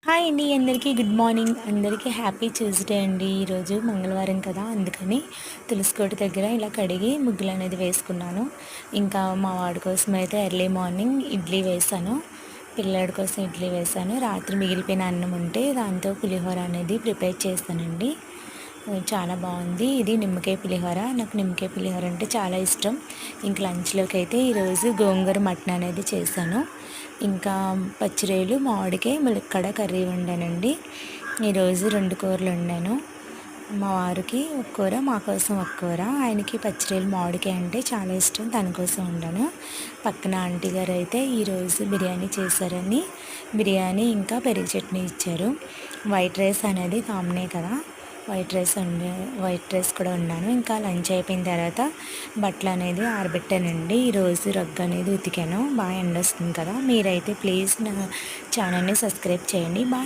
Hi అండి, అందరికీ good morning. అందరికీ హ్యాపీ ట్యూస్డే అండి. ఈరోజు మంగళవారం కదా, అందుకని తులసికోట దగ్గర ఇలా కడిగి ముగ్గులు అనేది వేసుకున్నాను. ఇంకా మా వాడి కోసం అయితే ఎర్లీ మార్నింగ్ ఇడ్లీ వేసాను, పిల్లాడి కోసం ఇడ్లీ వేసాను. రాత్రి మిగిలిపోయిన అన్నం ఉంటే దాంతో పులిహోర అనేది ప్రిపేర్ చేస్తానండి. చాలా బాగుంది. ఇది నిమ్మకాయ పులిహోర. నాకు నిమ్మకాయ పులిహోర అంటే చాలా ఇష్టం. ఇంక లంచ్లోకి అయితే ఈరోజు గోంగూర మటన్ అనేది చేశాను. ఇంకా పచ్చిరొయ్యలు, మామిడికాయ, ములక్కాడ కర్రీ వండానండి. ఈరోజు 2 కూరలు వండాను. మా వారికి ఒక కూర, మా కోసం ఒక కూర. ఆయనకి పచ్చిరొయ్యలు, మామిడికాయ అంటే చాలా ఇష్టం, తన కోసం వండాను. పక్కన ఆంటీ గారు అయితే ఈరోజు బిర్యానీ చేశారని బిర్యానీ ఇంకా పెరుగు చట్నీ ఇచ్చారు. వైట్ రైస్ అనేది కామనే కదా, వైట్ రైస్ కూడా ఉన్నాను. ఇంకా లంచ్ అయిపోయిన తర్వాత బట్టలు అనేది ఆరబెట్టానండి. ఈరోజు రగ్గు అనేది ఉతికాను. బాగా ఎండ వస్తుంది కదా. మీరైతే ప్లీజ్ నా ఛానల్ని సబ్స్క్రైబ్ చేయండి. బాయ్.